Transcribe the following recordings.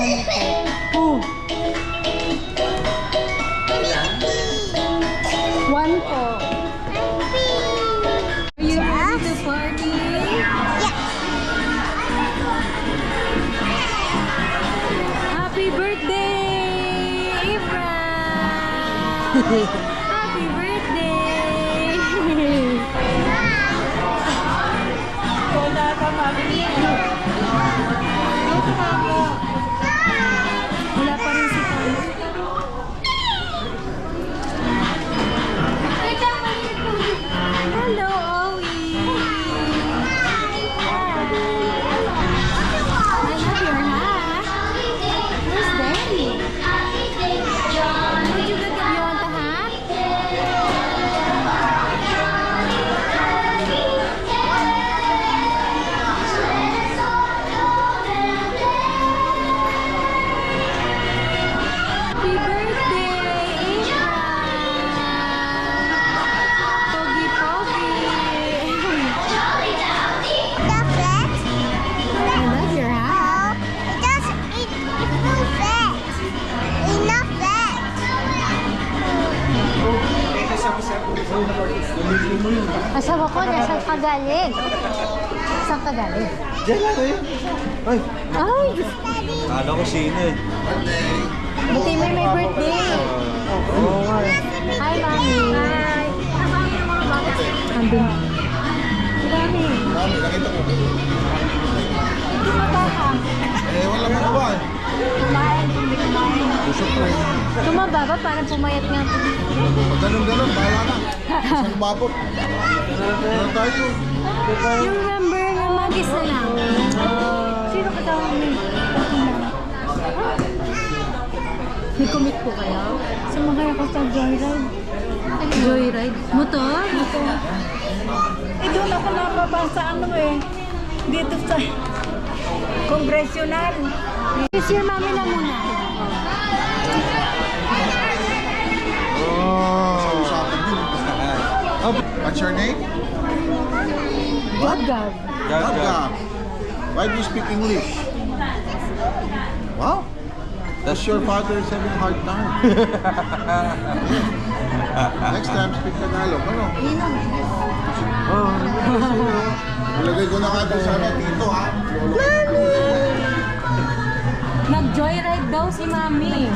Oh. 1 po. Are you ready to party? Happy birthday, Efra! Happy birthday! Wala ka, mami. Wala pa rin si Pam. Hello, Owie! I love your hat. Where's Daddy? Would you look if you want the hat? Happy birthday, Efra! Pogi Pogi! I love your hat. Asawa ko, nasa kagaling. Saan kagaling? Diyan lang eh. Ay, Ay! kala ko sino eh. Buti may birthday. Oo nga eh. Hi, Mami. Hi. Andun. Dami. Mami, nakita ko. Hindi mabaka. Eh, wala mo ba eh. Kumain, hindi kumain. Busok ko eh. Tumaba ba? Parang pumayat nga po. Pag ganun-ganun, bahala na. Isang babot. Ano tayo? Yung number na magis na lang. Sino ka daw may may commit po kayo? Sumakay ako sa joyride. Joyride? Motor? Motor. Eh, doon ako napabasa ano eh. Dito sa Congressional. Kiss your mami na muna. Oh. What's your name? Gab-gab. Gab. Why do you speak English? Wow. That's your father is having a hard time. Next time, speak Tagalog. Ano? Oh. Ilagay ko na nga doon sana dito ha. Nag-joyride daw si mami.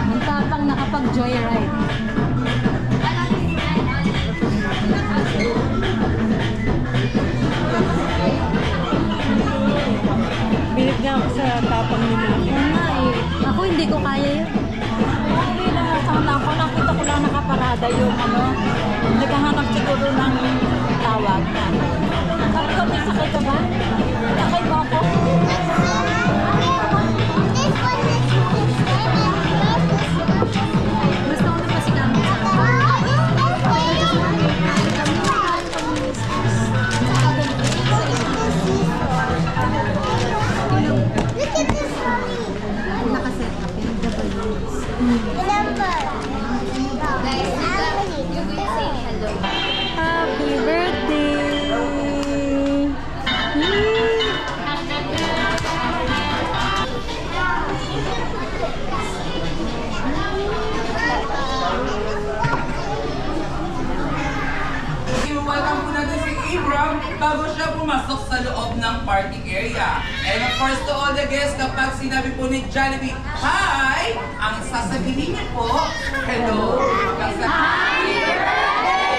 Ang tapang nakapag-joyride. Bilit nga ako sa tapang ni Mami. Oo nga eh. Ako hindi ko kaya yun. Hindi lang sana ako. Nakita ko lang nakaparada yung ano. Naghahanap siguro ng tawag na. Sabi ko, may sakay ka ba? Sakay mo ako. Gusto ko na pa si Kami sa nakaset up yung W. Happy birthday! Welcome po natin si Abram bago siya pumasok sa loob ng party area. And of course, to all the guests, kapag sinabi po ni Jollibee, hi! Ang sasabihin niyo po, hello! Happy birthday,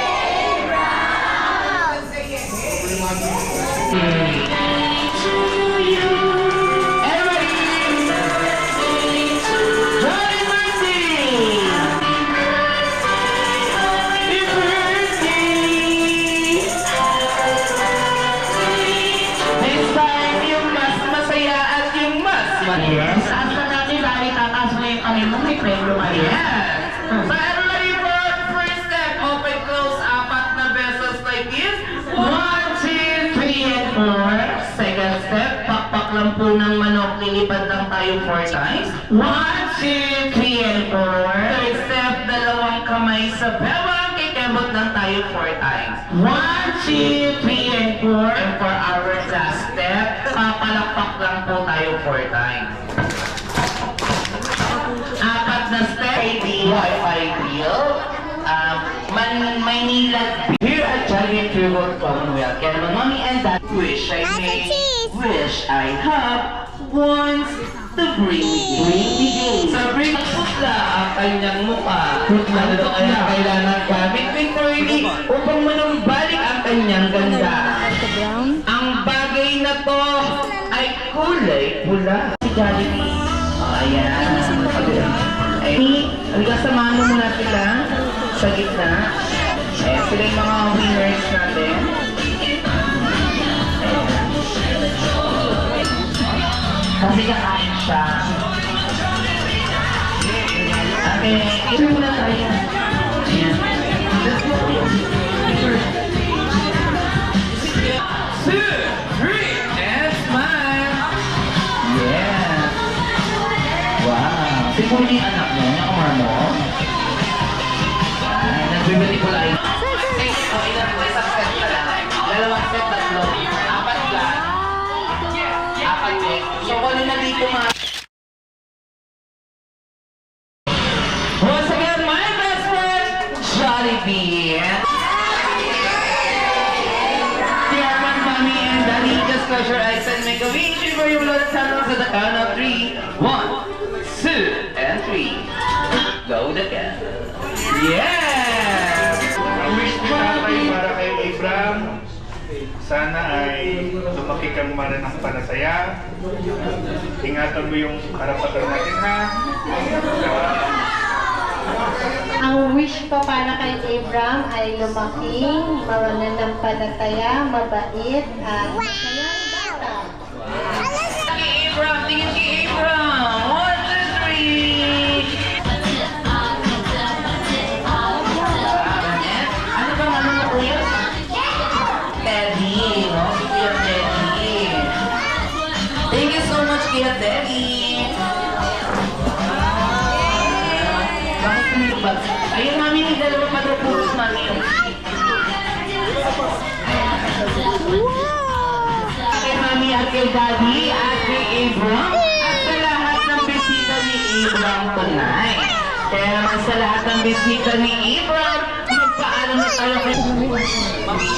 Abram! Say it. Yes. Taas na natin dahil tataas mo yung kamay mo, may premyo ka rin. Yes! So everybody for the first step, open, close, 4 na besos like this. 1, 2, 3, and 4. Second step, pakpak lang po ng manok, lilipad lang tayo 4 times. 1, 2, 3, and 4. Third step, 2 kamay sa bewang, kikempo Umabot lang tayo 4 times. 1, 2, 3, and 4. And for our last step, papalakpak lang po tayo 4 times. Apat na step, Wi-Fi deal. Maynila. Here at Jollibee Tribute Commonwealth, kaya mommy and dad wish I may, wish I have, wants to bring me. Sa bring putla ang kanyang mukha. Ano to kaya kailangan gamit Victory upang manumbalik ang kanyang ganda. Ang bagay na to ay kulay pula. Si Jollibee. Ayan. Ay, halika samahan mo muna sila sa gitna. Ayan, sila yung mga winners natin. Kasi kakain siya. Okay, ito muna tayo. Ayan. 2, 3, and smile! Yes! Wow! Siguro yung anak mo, nakamar mo? Nagbibili ko lang. Ilan po isang set pa lang. Dalawang set, tatlo. Apat lang. Apat din. So, kung ano na dito mga... Once again, my best friend, Jollibee. Chairman, Mommy, and Daddy, just close your eyes and make a wish for your Lord Santos at the count of 3. 1, 2, and 3. Go the cat. Yes! Ang wish ni Tatay para kay Abraham, sana ay lumaki kang maranang panasaya. Ingatan mo yung karapatan natin, ha? Ang wish ko para kay Abraham ay lumaking, mananampalataya, mabait, at masayang bata. Kay Abraham, tingin kay Abraham. 1, 2, 3. Ano bang ano na kuya? Teddy, no? Si Kuya Teddy. Thank you so much, Kuya Teddy. Bakit tumibag? Ayun, mami, may dalawa pa daw puros, mami. Kay mami at kay daddy at kay Abraham at sa lahat ng bisita ni Abraham tonight. Kaya naman sa lahat ng bisita ni Abraham, magpaalam na tayo kay mami.